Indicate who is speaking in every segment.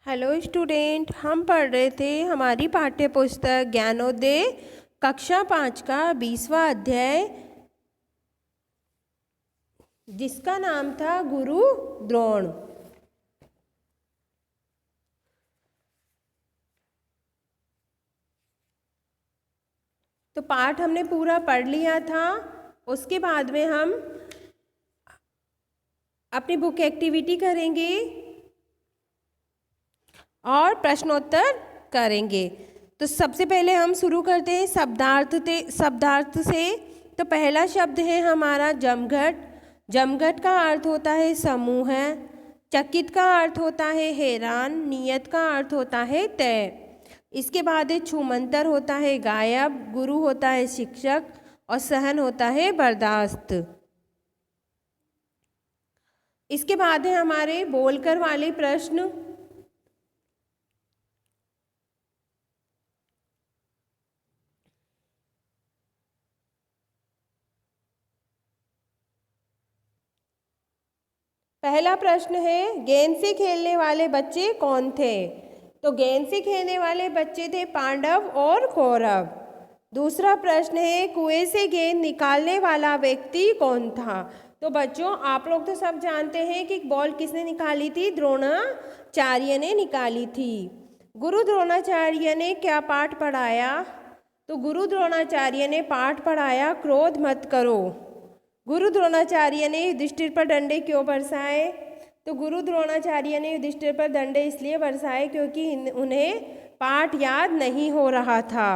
Speaker 1: Hello student, हम पढ़ रहे थे हमारी पाठ्य पुस्तक ज्ञानोदय कक्षा 5 का 20वां अध्याय, जिसका नाम था गुरु द्रोण। तो पाठ हमने पूरा पढ़ लिया था। उसके बाद में हम अपनी बुक एक्टिविटी करेंगे और प्रश्नोत्तर करेंगे। तो सबसे पहले हम शुरू करते हैं शब्दार्थ से। तो पहला शब्द है हमारा जमघट। जमघट का अर्थ होता है समूह। चकित का अर्थ होता है हैरान। नियत का अर्थ होता है तय। इसके बाद है छूमंतर होता है गायब। गुरु होता है शिक्षक और सहन होता है बर्दाश्त। इसके बाद है हमारे बोलकर वाले प्रश्न। पहला प्रश्न है गेंद से खेलने वाले बच्चे कौन थे। तो गेंद से खेलने वाले बच्चे थे पांडव और कौरव। दूसरा प्रश्न है कुएं से गेंद निकालने वाला व्यक्ति कौन था। तो बच्चों, आप लोग तो सब जानते हैं कि बॉल किसने निकाली थी, द्रोणाचार्य ने निकाली थी। गुरु द्रोणाचार्य ने क्या पाठ पढ़ाया। तो गुरु द्रोणाचार्य ने पाठ पढ़ाया क्रोध मत करो। गुरु द्रोणाचार्य ने युधिष्ठिर पर डंडे क्यों बरसाए। तो गुरु द्रोणाचार्य ने युधिष्ठिर पर डंडे इसलिए बरसाए क्योंकि उन्हें पाठ याद नहीं हो रहा था।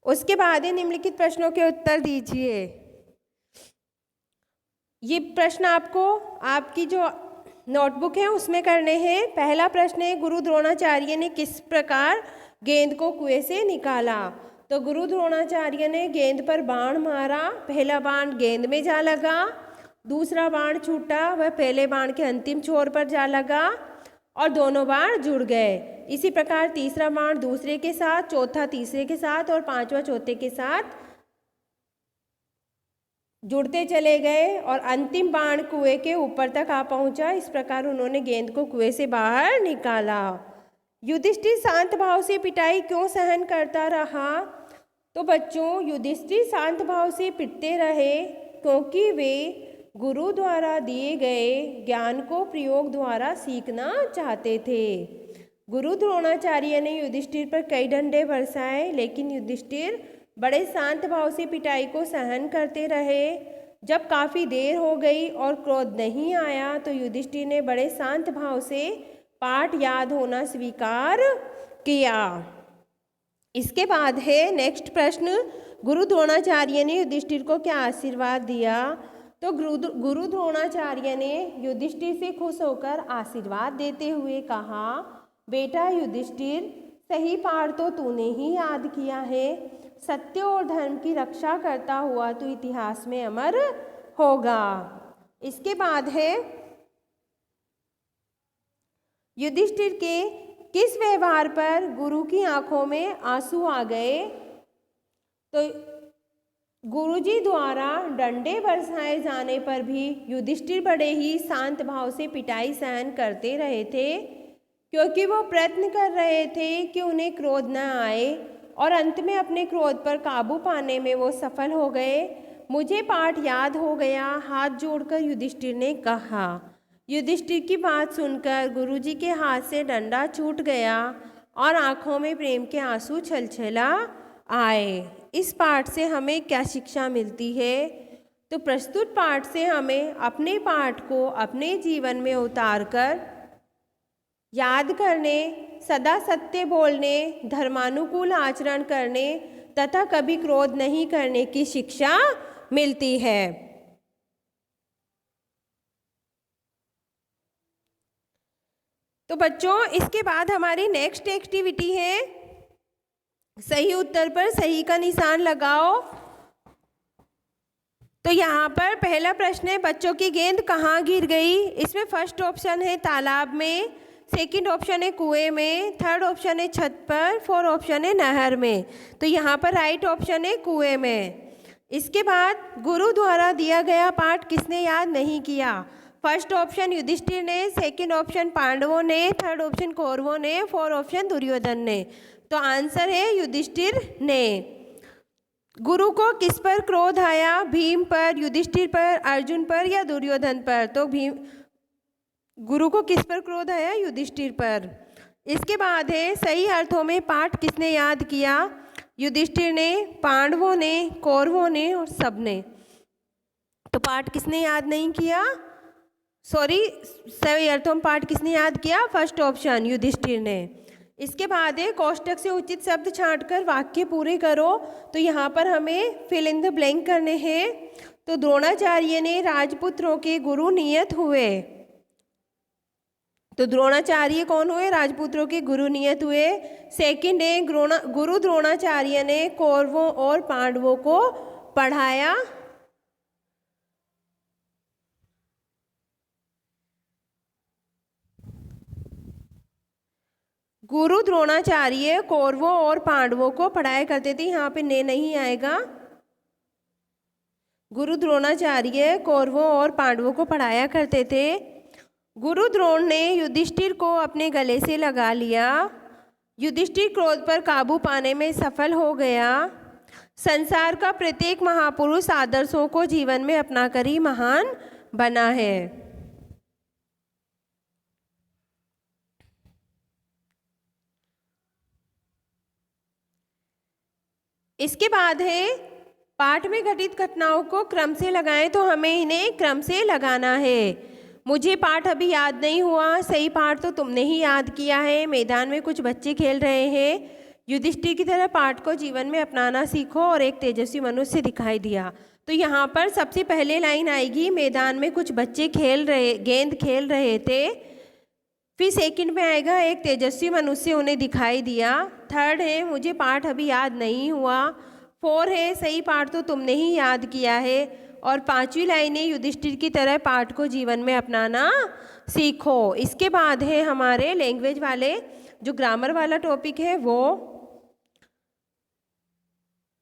Speaker 1: उसके बाद निम्नलिखित प्रश्नों के उत्तर दीजिए। ये प्रश्न आपको आपकी जो नोटबुक है उसमें करने हैं। पहला प्रश्न है गुरु द्रोणाचार्य ने किस प्रकार गेंद को कुएं से निकाला। तो गुरु द्रोणाचार्य ने गेंद पर बाण मारा। पहला बाण गेंद में जा लगा, दूसरा बाण छूटा वह पहले बाण के अंतिम छोर पर जा लगा और दोनों बाण जुड़ गए। इसी प्रकार तीसरा बाण दूसरे के साथ, चौथा तीसरे के साथ और पांचवा चौथे के साथ जुड़ते चले गए और अंतिम बाण कुएं के ऊपर तक आ पहुंचा। इस प्रकार उन्होंने गेंद को कुएं से बाहर निकाला। युधिष्ठिर शांत भाव से पिटाई क्यों सहन करता रहा। तो बच्चों, युधिष्ठिर शांत भाव से पिटते रहे क्योंकि वे गुरु द्वारा दिए गए ज्ञान को प्रयोग द्वारा सीखना चाहते थे। गुरु द्रोणाचार्य ने युधिष्ठिर पर कई डंडे बरसाए, लेकिन युधिष्ठिर बड़े शांत भाव से पिटाई को सहन करते रहे। जब काफ़ी देर हो गई और क्रोध नहीं आया तो युधिष्ठिर ने बड़े शांत भाव से पाठ याद होना स्वीकार किया। इसके बाद है नेक्स्ट प्रश्न, गुरु द्रोणाचार्य ने युधिष्ठिर को क्या आशीर्वाद दिया। तो गुरु द्रोणाचार्य ने युधिष्ठिर से खुश होकर आशीर्वाद देते हुए कहा, बेटा युधिष्ठिर, सही पाठ तो तूने ही याद किया है। सत्य और धर्म की रक्षा करता हुआ तू इतिहास में अमर होगा। इसके बाद है युधिष्ठिर के किस व्यवहार पर गुरु की आंखों में आंसू आ गए। तो गुरुजी द्वारा डंडे बरसाए जाने पर भी युधिष्ठिर बड़े ही शांत भाव से पिटाई सहन करते रहे थे, क्योंकि वो प्रयत्न कर रहे थे कि उन्हें क्रोध न आए और अंत में अपने क्रोध पर काबू पाने में वो सफल हो गए। मुझे पाठ याद हो गया, हाथ जोड़कर युधिष्ठिर ने कहा। युधिष्ठिर की बात सुनकर गुरुजी के हाथ से डंडा छूट गया और आंखों में प्रेम के आंसू छलछला आए। इस पाठ से हमें क्या शिक्षा मिलती है। तो प्रस्तुत पाठ से हमें अपने पाठ को अपने जीवन में उतारकर याद करने, सदा सत्य बोलने, धर्मानुकूल आचरण करने तथा कभी क्रोध नहीं करने की शिक्षा मिलती है। तो बच्चों, इसके बाद हमारी नेक्स्ट एक्टिविटी है सही उत्तर पर सही का निशान लगाओ। तो यहाँ पर पहला प्रश्न है बच्चों की गेंद कहाँ गिर गई। इसमें फर्स्ट ऑप्शन है तालाब में, सेकंड ऑप्शन है कुएं में, थर्ड ऑप्शन है छत पर, फोर्थ ऑप्शन है नहर में। तो यहाँ पर राइट ऑप्शन है कुएं में। इसके बाद गुरु द्वारा दिया गया पाठ किसने याद नहीं किया। फर्स्ट ऑप्शन युधिष्ठिर ने, सेकंड ऑप्शन पांडवों ने, थर्ड ऑप्शन कौरवों ने, फोर्थ ऑप्शन दुर्योधन ने। तो आंसर है युधिष्ठिर ने। गुरु को किस पर क्रोध आया? भीम पर, युधिष्ठिर पर, अर्जुन पर या दुर्योधन पर? तो गुरु को किस पर क्रोध आया? युधिष्ठिर पर। इसके बाद है सही अर्थों में पाठ किसने याद किया? युधिष्ठिर ने, पांडवों ने, कौरवों ने और सबने। तो पाठ किसने याद नहीं किया? सही अर्थों में पाठ किसने याद किया? फर्स्ट ऑप्शन युधिष्ठिर ने। इसके बाद है कोष्टक से उचित शब्द छांटकर वाक्य पूरे करो। तो यहाँ पर हमें फिल इन द ब्लैंक करने हैं। तो द्रोणाचार्य ने राजपुत्रों के गुरु नियत हुए। तो द्रोणाचार्य कौन हुए? राजपुत्रों के गुरु नियत हुए। सेकंड है गुरु द्रोणाचार्य ने कौरवों और पांडवों को पढ़ाया। गुरु द्रोणाचार्य कौरवों और पांडवों को पढ़ाया करते थे। यहाँ पे ने नहीं आएगा। गुरु द्रोणाचार्य कौरवों और पांडवों को पढ़ाया करते थे। गुरु द्रोण ने युधिष्ठिर को अपने गले से लगा लिया। युधिष्ठिर क्रोध पर काबू पाने में सफल हो गया। संसार का प्रत्येक महापुरुष आदर्शों को जीवन में अपनाकर ही महान बना है। इसके बाद है पाठ में घटित घटनाओं को क्रम से लगाएं। तो हमें इन्हें क्रम से लगाना है। मुझे पाठ अभी याद नहीं हुआ, सही पाठ तो तुमने ही याद किया है। मैदान में कुछ बच्चे खेल रहे हैं। युधिष्ठिर की तरह पाठ को जीवन में अपनाना सीखो और एक तेजस्वी मनुष्य दिखाई दिया। तो यहाँ पर सबसे पहले लाइन आएगी, मैदान में कुछ बच्चे गेंद खेल रहे थे। फिर सेकंड में आएगा, एक तेजस्वी मनुष्य उन्हें दिखाई दिया। थर्ड है, मुझे पाठ अभी याद नहीं हुआ। फोर है, सही पाठ तो तुमने ही याद किया है। और पांचवी लाइन है, युधिष्ठिर की तरह पाठ को जीवन में अपनाना सीखो। इसके बाद है हमारे लैंग्वेज वाले जो ग्रामर वाला टॉपिक है वो।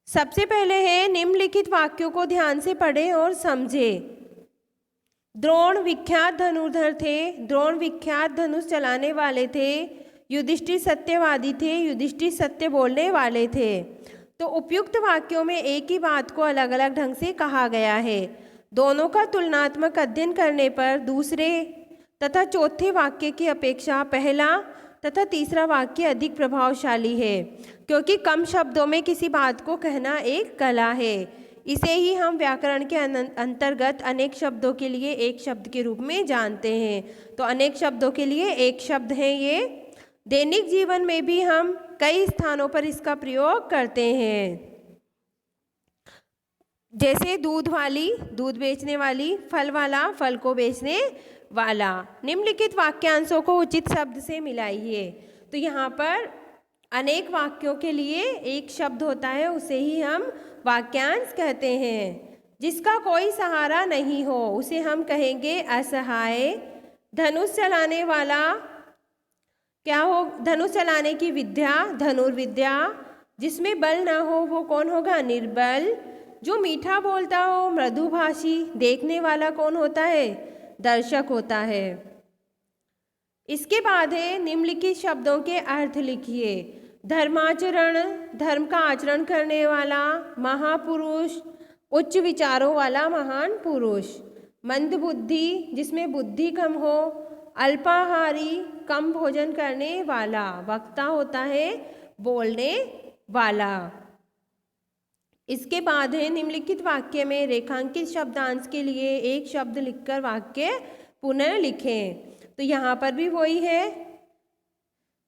Speaker 1: सबसे पहले है निम्नलिखित वाक्यों को ध्यान से पढ़ें और समझें। द्रोण विख्यात धनुर्धर थे। द्रोण विख्यात धनुष चलाने वाले थे। युधिष्ठिर सत्यवादी थे। युधिष्ठिर सत्य बोलने वाले थे। तो उपयुक्त वाक्यों में एक ही बात को अलग अलग ढंग से कहा गया है। दोनों का तुलनात्मक अध्ययन करने पर दूसरे तथा चौथे वाक्य की अपेक्षा पहला तथा तीसरा वाक्य अधिक प्रभावशाली है, क्योंकि कम शब्दों में किसी बात को कहना एक कला है। इसे ही हम व्याकरण के अंतर्गत अनेक शब्दों के लिए एक शब्द के रूप में जानते हैं। तो अनेक शब्दों के लिए एक शब्द है ये। दैनिक जीवन में भी हम कई स्थानों पर इसका प्रयोग करते हैं, जैसे दूध वाली दूध बेचने वाली, फल वाला फल को बेचने वाला। निम्नलिखित वाक्यांशों को उचित शब्द से मिलाइए। तो यहाँ पर अनेक वाक्यों के लिए एक शब्द होता है, उसे ही हम वाक्यांश कहते हैं। जिसका कोई सहारा नहीं हो उसे हम कहेंगे असहाय। धनुष चलाने वाला क्या हो? धनुष चलाने की विद्या धनुर्विद्या। जिसमें बल ना हो वो कौन होगा? निर्बल। जो मीठा बोलता हो मृदुभाषी। देखने वाला कौन होता है? दर्शक होता है। इसके बाद है निम्नलिखित शब्दों के अर्थ लिखिए। धर्माचरण, धर्म का आचरण करने वाला। महापुरुष, उच्च विचारों वाला महान पुरुष। मंदबुद्धि, जिसमें बुद्धि कम हो। अल्पाहारी, कम भोजन करने वाला। वक्ता होता है बोलने वाला। इसके बाद है निम्नलिखित वाक्य में रेखांकित शब्दांश के लिए एक शब्द लिखकर वाक्य पुनः लिखें। तो यहाँ पर भी वही है।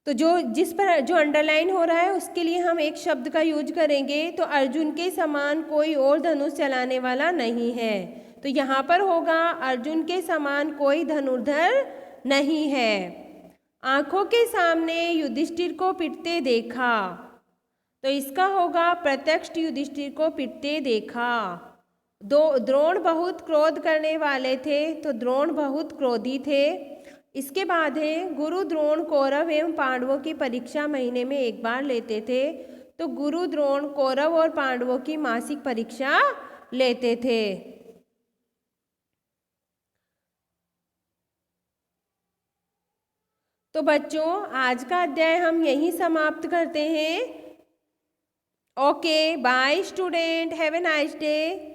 Speaker 1: तो जिस पर जो अंडरलाइन हो रहा है उसके लिए हम एक शब्द का यूज करेंगे। तो अर्जुन के समान कोई और धनुष चलाने वाला नहीं है। तो यहाँ पर होगा अर्जुन के समान कोई धनुर्धर नहीं है। आंखों के सामने युधिष्ठिर को पिटते देखा। तो इसका होगा प्रत्यक्ष युधिष्ठिर को पिटते देखा। द्रोण बहुत क्रोध करने वाले थे। तो द्रोण बहुत क्रोधी थे। इसके बाद है गुरु द्रोण कौरव एवं पांडवों की परीक्षा महीने में एक बार लेते थे। तो गुरु द्रोण कौरव और पांडवों की मासिक परीक्षा लेते थे। तो बच्चों आज का अध्याय हम यहीं समाप्त करते हैं। Okay bye student, have a nice day.